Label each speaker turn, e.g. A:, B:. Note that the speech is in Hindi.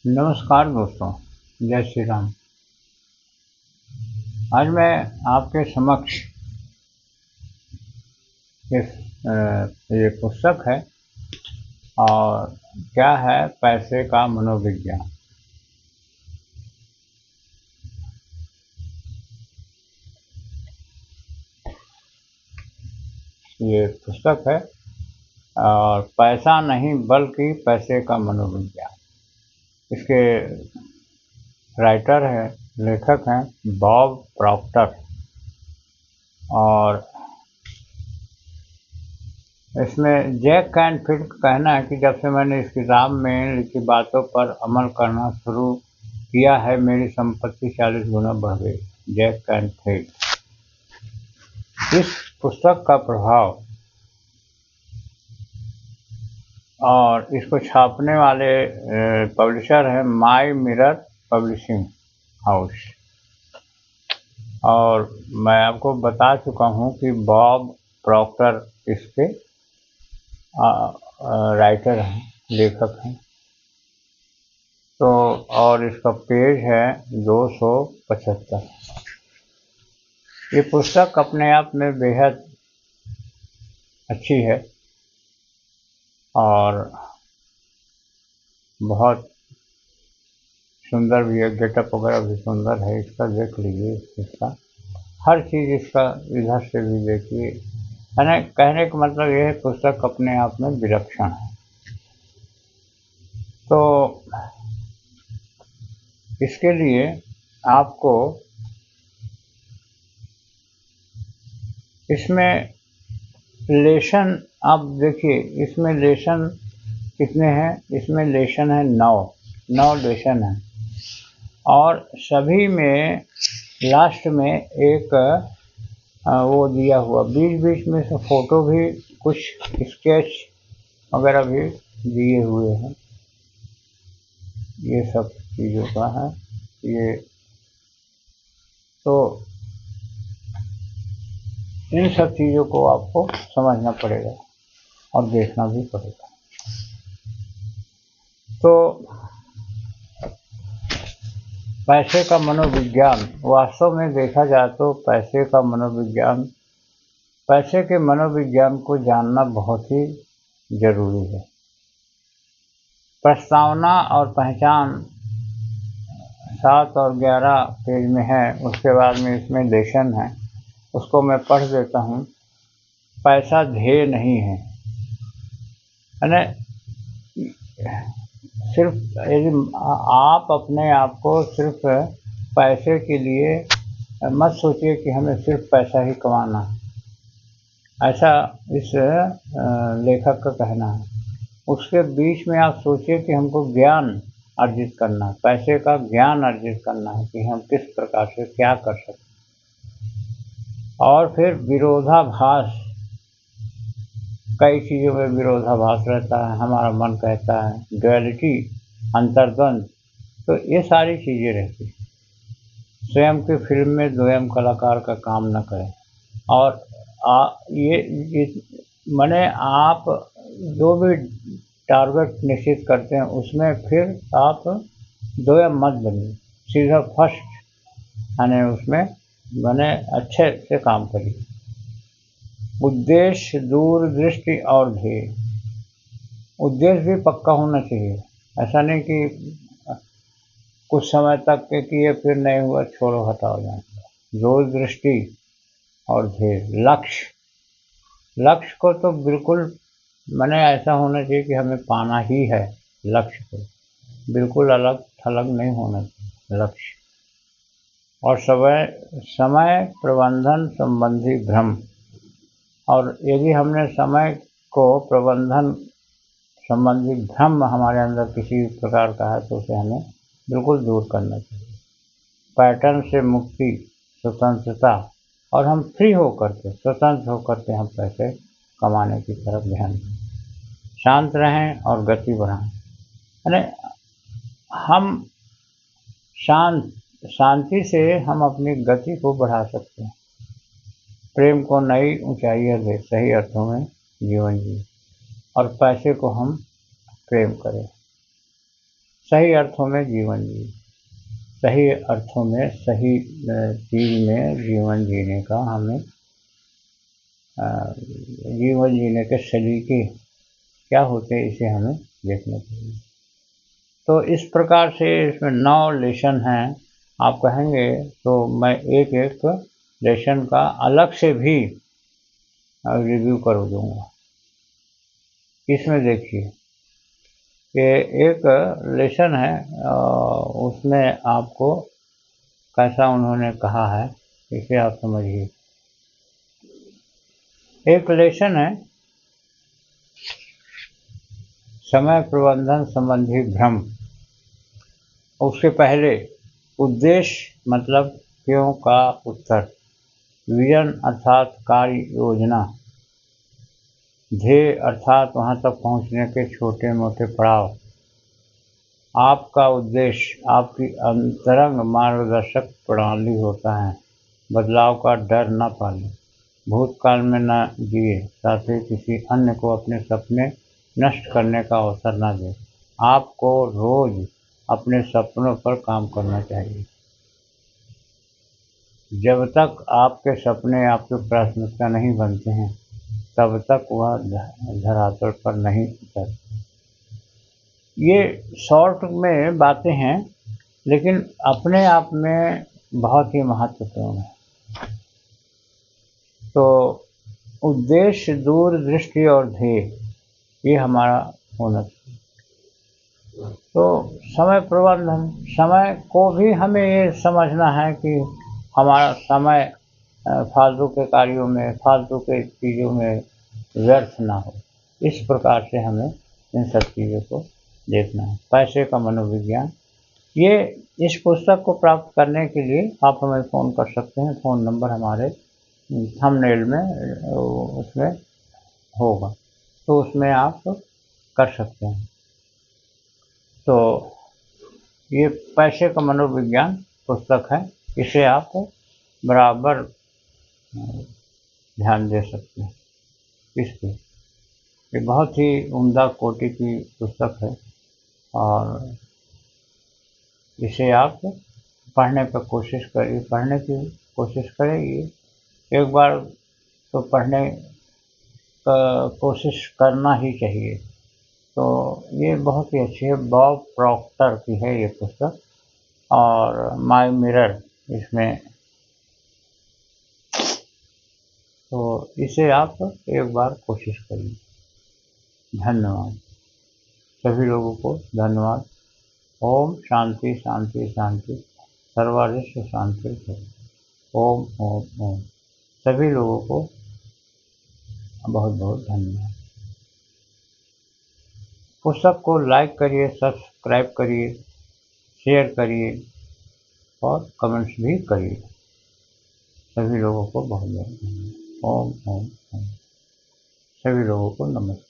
A: नमस्कार दोस्तों, जय श्री राम। आज मैं आपके समक्ष इस ये पुस्तक है और क्या है पैसे का मनोविज्ञान। ये पुस्तक है और पैसा नहीं बल्कि पैसे का मनोविज्ञान। इसके राइटर हैं, लेखक हैं बॉब प्रॉक्टर। और इसमें जैक कैनफील्ड का कहना है कि जब से मैंने इस किताब में लिखी बातों पर अमल करना शुरू किया है, मेरी संपत्ति 40 गुना बढ़ गई। Jack Canfield. इस पुस्तक का प्रभाव और इसको छापने वाले पब्लिशर हैं माई मिरर पब्लिशिंग हाउस। और मैं आपको बता चुका हूँ कि बॉब प्रॉक्टर इसके राइटर हैं, लेखक हैं। तो और इसका पेज है 275। ये पुस्तक अपने आप में बेहद अच्छी है और बहुत सुंदर भी है। गेटअप वगैरह भी सुंदर है इसका, देख लीजिए। इसका हर चीज़ इसका इधर से भी देखिए। यानी कहने का मतलब ये है, पुस्तक अपने आप में विलक्षण है। तो इसके लिए आपको इसमें लेसन, आप देखिए इसमें लेसन कितने हैं। इसमें लेसन है 9 लेसन है। और सभी में लास्ट में एक वो दिया हुआ, बीच बीच में से फोटो भी, कुछ स्केच वगैरह भी दिए हुए हैं। ये सब चीज़ों का है ये। तो इन सब चीज़ों को आपको समझना पड़ेगा और देखना भी पड़ेगा। तो पैसे का मनोविज्ञान, वास्तव में देखा जाए तो पैसे के मनोविज्ञान को जानना बहुत ही जरूरी है। प्रस्तावना और पहचान 7 और 11 पेज में है। उसके बाद में इसमें लेसन है, उसको मैं पढ़ देता हूँ। पैसा ध्येय नहीं है। यानी सिर्फ यदि आप अपने आप को सिर्फ पैसे के लिए मत सोचिए कि हमें सिर्फ पैसा ही कमाना है, ऐसा इस लेखक का कहना है। उसके बीच में आप सोचिए कि हमको ज्ञान अर्जित करना है, पैसे का ज्ञान अर्जित करना है कि हम किस प्रकार से क्या कर सकते। और फिर विरोधाभास, कई चीज़ों में विरोधाभास रहता है। हमारा मन कहता है डुअलिटी, अंतर्द्वंद, तो ये सारी चीज़ें रहती हैं। स्वयं की फिल्म में स्वयं कलाकार का काम न करें। और ये माने आप जो भी टारगेट निश्चित करते हैं उसमें फिर आप स्वयं मत बनिए, सीधा फर्स्ट यानी उसमें बने, अच्छे से काम करिए। उद्देश्य, दूरदृष्टि और ध्येय। उद्देश्य भी पक्का होना चाहिए। ऐसा नहीं कि कुछ समय तक के किए फिर नहीं हुआ, छोड़ो हटाओ जाए। दूरदृष्टि और ध्येय, लक्ष्य को तो बिल्कुल मैंने ऐसा होना चाहिए कि हमें पाना ही है। लक्ष्य को बिल्कुल अलग थलग नहीं होना चाहिए लक्ष्य। और समय प्रबंधन संबंधी भ्रम। और यदि हमने समय को प्रबंधन संबंधी भ्रम हमारे अंदर किसी प्रकार का है तो उसे हमें बिल्कुल दूर करना चाहिए। पैटर्न से मुक्ति, स्वतंत्रता, और हम फ्री होकर के, स्वतंत्र होकर के हम पैसे कमाने की तरफ ध्यान दें। शांत रहें और गति बढ़ाएं। यानी हम शांति से हम अपनी गति को बढ़ा सकते हैं। प्रेम को नई ऊंचाइयां दे, सही अर्थों में जीवन जी। और पैसे को हम प्रेम करें। सही अर्थों में जीवन जी, सही अर्थों में सही चीज़ में जीवन जीने का हमें जीवन जीने के सलीके क्या होते हैं इसे हमें देखना चाहिए। तो इस प्रकार से इसमें 9 लेसन हैं। आप कहेंगे तो मैं एक एक लेसन का अलग से भी रिव्यू कर दूंगा। इसमें देखिए कि एक लेसन है, उसमें आपको कैसा उन्होंने कहा है इसे आप समझिए। एक लेसन है समय प्रबंधन संबंधी भ्रम। उसके पहले उद्देश्य मतलब क्यों का उत्तर, विजन अर्थात कार्य योजना, ध्येय अर्थात वहाँ तक पहुँचने के छोटे मोटे पड़ाव, आपका उद्देश्य आपकी अंतरंग मार्गदर्शक प्रणाली होता है, बदलाव का डर न पालें, भूतकाल में न जिए, साथ ही किसी अन्य को अपने सपने नष्ट करने का अवसर न दें। आपको रोज अपने सपनों पर काम करना चाहिए। जब तक आपके सपने आपकी प्राथमिकता नहीं बनते हैं तब तक वह धरातल पर नहीं उतरते। ये शॉर्ट में बातें हैं लेकिन अपने आप में बहुत ही महत्वपूर्ण है। तो उद्देश्य, दूरदृष्टि और ध्येय ये हमारा होना चाहिए। तो समय प्रबंधन, समय को भी हमें ये समझना है कि हमारा समय फालतू के कार्यों में, फालतू के चीज़ों में व्यर्थ ना हो। इस प्रकार से हमें इन सब चीज़ों को देखना है। पैसे का मनोविज्ञान, ये इस पुस्तक को प्राप्त करने के लिए आप हमें फ़ोन कर सकते हैं। फ़ोन नंबर हमारे थंबनेल में उसमें होगा, तो उसमें आप कर सकते हैं। तो ये पैसे का मनोविज्ञान पुस्तक है, इसे आप बराबर ध्यान दे सकते हैं इस पे। ये बहुत ही उम्दा कोटि की पुस्तक है और इसे आप पढ़ने की कोशिश करिए। एक बार तो पढ़ने का कोशिश करना ही चाहिए। तो ये बहुत ही अच्छी है, बॉब प्रॉक्टर की है ये पुस्तक और माय मिरर इसमें। तो इसे आप एक बार कोशिश करिए। धन्यवाद सभी लोगों को, धन्यवाद। ओम शांति शांति शांति, सर्वरिष्ट शांति। ओम ओम ओम। सभी लोगों को बहुत बहुत धन्यवाद। पुस्तक को लाइक करिए, सब्सक्राइब करिए, शेयर करिए और कमेंट्स भी करिए। सभी लोगों को बहुत बहुत धन्यवाद। ओम ओम ओम। सभी लोगों को नमस्कार।